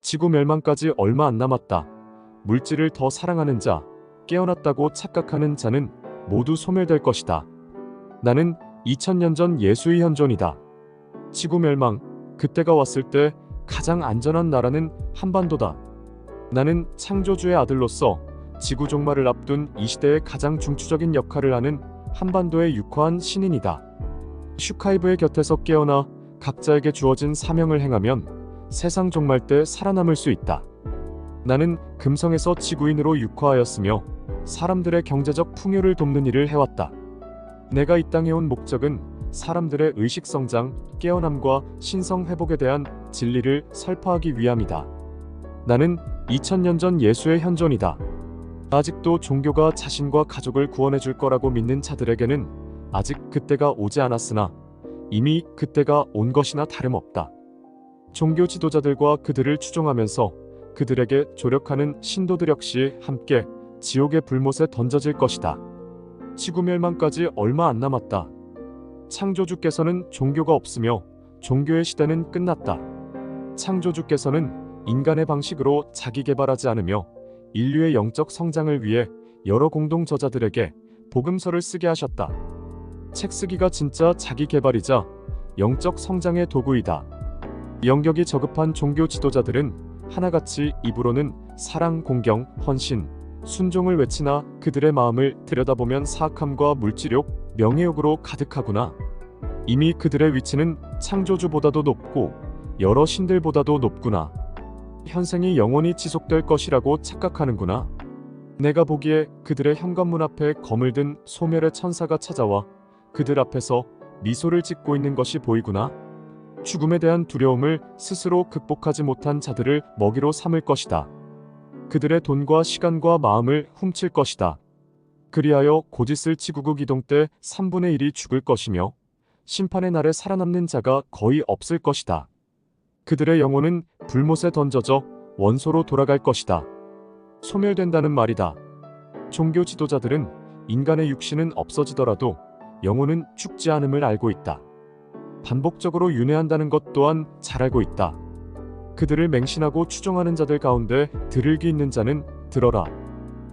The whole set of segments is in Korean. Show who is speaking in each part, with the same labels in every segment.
Speaker 1: 지구 멸망까지 얼마 안 남았다. 물질을 더 사랑하는 자, 깨어났다고 착각하는 자는 모두 소멸될 것이다. 나는 2000년 전 예수의 현존이다. 지구 멸망, 그때가 왔을 때 가장 안전한 나라는 한반도다. 나는 창조주의 아들로서 지구 종말을 앞둔 이 시대의 가장 중추적인 역할을 하는 한반도의 유커한 신인이다. 슈카이브의 곁에서 깨어나 각자에게 주어진 사명을 행하면 세상 종말 때 살아남을 수 있다. 나는 금성에서 지구인으로 육화하였으며 사람들의 경제적 풍요를 돕는 일을 해왔다. 내가 이 땅에 온 목적은 사람들의 의식 성장, 깨어남과 신성 회복에 대한 진리를 설파하기 위함이다. 나는 2000년 전 예수의 현존이다. 아직도 종교가 자신과 가족을 구원해 줄 거라고 믿는 자들에게는 아직 그때가 오지 않았으나 이미 그때가 온 것이나 다름없다. 종교 지도자들과 그들을 추종하면서 그들에게 조력하는 신도들 역시 함께 지옥의 불못에 던져질 것이다. 지구 멸망까지 얼마 안 남았다. 창조주께서는 종교가 없으며 종교의 시대는 끝났다. 창조주께서는 인간의 방식으로 자기 개발하지 않으며 인류의 영적 성장을 위해 여러 공동 저자들에게 복음서를 쓰게 하셨다. 책 쓰기가 진짜 자기 개발이자 영적 성장의 도구이다. 영격이 저급한 종교 지도자들은 하나같이 입으로는 사랑, 공경, 헌신, 순종을 외치나 그들의 마음을 들여다보면 사악함과 물질욕, 명예욕으로 가득하구나. 이미 그들의 위치는 창조주보다도 높고 여러 신들보다도 높구나. 현생이 영원히 지속될 것이라고 착각하는구나. 내가 보기에 그들의 현관문 앞에 검을 든 소멸의 천사가 찾아와 그들 앞에서 미소를 짓고 있는 것이 보이구나. 죽음에 대한 두려움을 스스로 극복하지 못한 자들을 먹이로 삼을 것이다. 그들의 돈과 시간과 마음을 훔칠 것이다. 그리하여 곧 있을 지구국 이동 때 3분의 1이 죽을 것이며 심판의 날에 살아남는 자가 거의 없을 것이다. 그들의 영혼은 불못에 던져져 원소로 돌아갈 것이다. 소멸된다는 말이다. 종교 지도자들은 인간의 육신은 없어지더라도 영혼은 죽지 않음을 알고 있다. 반복적으로 윤회한다는 것 또한 잘 알고 있다. 그들을 맹신하고 추종하는 자들 가운데 들을 귀 있는 자는 들어라.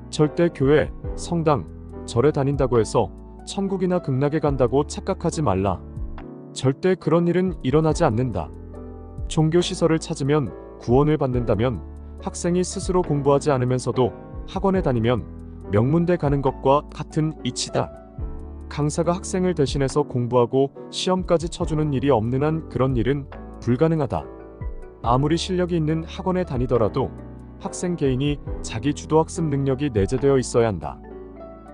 Speaker 1: 절대 교회, 성당, 절에 다닌다고 해서 천국이나 극락에 간다고 착각하지 말라. 절대 그런 일은 일어나지 않는다. 종교시설을 찾으면 구원을 받는다면 학생이 스스로 공부하지 않으면서도 학원에 다니면 명문대 가는 것과 같은 이치다. 강사가 학생을 대신해서 공부하고 시험까지 쳐주는 일이 없는 한 그런 일은 불가능하다. 아무리 실력이 있는 학원에 다니더라도 학생 개인이 자기 주도학습 능력이 내재되어 있어야 한다.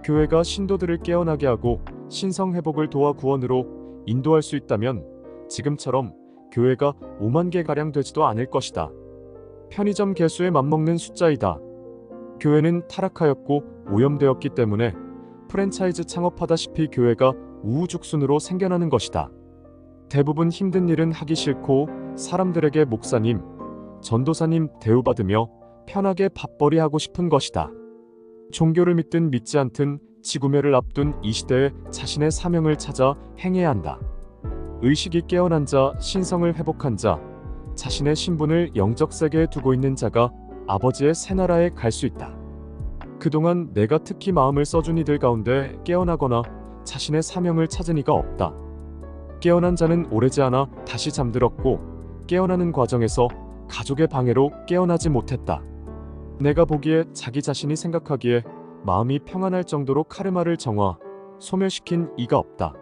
Speaker 1: 교회가 신도들을 깨어나게 하고 신성 회복을 도와 구원으로 인도할 수 있다면 지금처럼 교회가 5만 개가량 되지도 않을 것이다. 편의점 개수에 맞먹는 숫자이다. 교회는 타락하였고 오염되었기 때문에 프랜차이즈 창업하다시피 교회가 우후죽순으로 생겨나는 것이다. 대부분 힘든 일은 하기 싫고 사람들에게 목사님, 전도사님 대우받으며 편하게 밥벌이 하고 싶은 것이다. 종교를 믿든 믿지 않든 지구멸을 앞둔 이 시대에 자신의 사명을 찾아 행해야 한다. 의식이 깨어난 자, 신성을 회복한 자, 자신의 신분을 영적 세계에 두고 있는 자가 아버지의 새나라에 갈 수 있다. 그동안 내가 특히 마음을 써준 이들 가운데 깨어나거나 자신의 사명을 찾은 이가 없다. 깨어난 자는 오래지 않아 다시 잠들었고 깨어나는 과정에서 가족의 방해로 깨어나지 못했다. 내가 보기에 자기 자신이 생각하기에 마음이 평안할 정도로 카르마를 정화, 소멸시킨 이가 없다.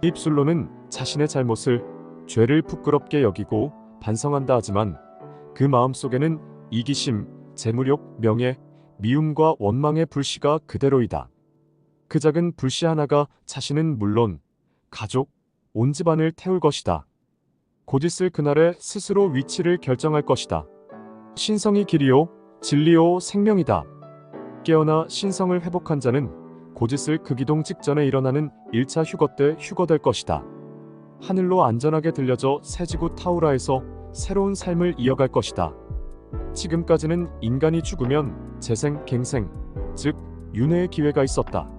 Speaker 1: 입술로는 자신의 잘못을, 죄를 부끄럽게 여기고 반성한다 하지만 그 마음속에는 이기심, 재물욕, 명예, 미움과 원망의 불씨가 그대로이다. 그 작은 불씨 하나가 자신은 물론 가족, 온 집안을 태울 것이다. 곧 있을 그날에 스스로 위치를 결정할 것이다. 신성이 길이요, 진리요, 생명이다. 깨어나 신성을 회복한 자는 곧 있을 극이동 직전에 일어나는 1차 휴거 때 휴거될 것이다. 하늘로 안전하게 들려져 새지구 타우라에서 새로운 삶을 이어갈 것이다. 지금까지는 인간이 죽으면 재생, 갱생, 즉 윤회의 기회가 있었다.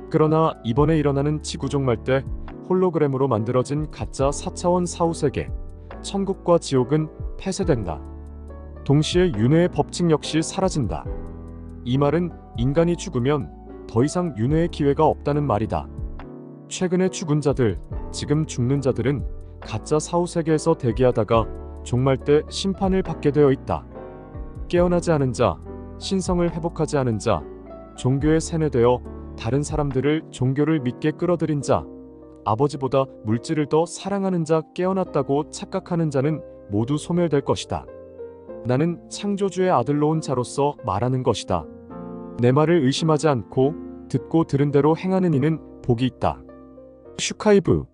Speaker 1: 그러나 이번에 일어나는 지구 종말 때 홀로그램으로 만들어진 가짜 4차원 사후세계, 천국과 지옥은 폐쇄된다. 동시에 윤회의 법칙 역시 사라진다. 이 말은 인간이 죽으면 더 이상 윤회의 기회가 없다는 말이다. 최근에 죽은 자들, 지금 죽는 자들은 가짜 사후세계에서 대기하다가 종말 때 심판을 받게 되어 있다. 깨어나지 않은 자, 신성을 회복하지 않은 자, 종교에 세뇌되어 다른 사람들을 종교를 믿게 끌어들인 자, 아버지보다 물질을 더 사랑하는 자, 깨어났다고 착각하는 자는 모두 소멸될 것이다. 나는 창조주의 아들로 온 자로서 말하는 것이다. 내 말을 의심하지 않고 듣고 들은 대로 행하는 이는 복이 있다. 슈카이브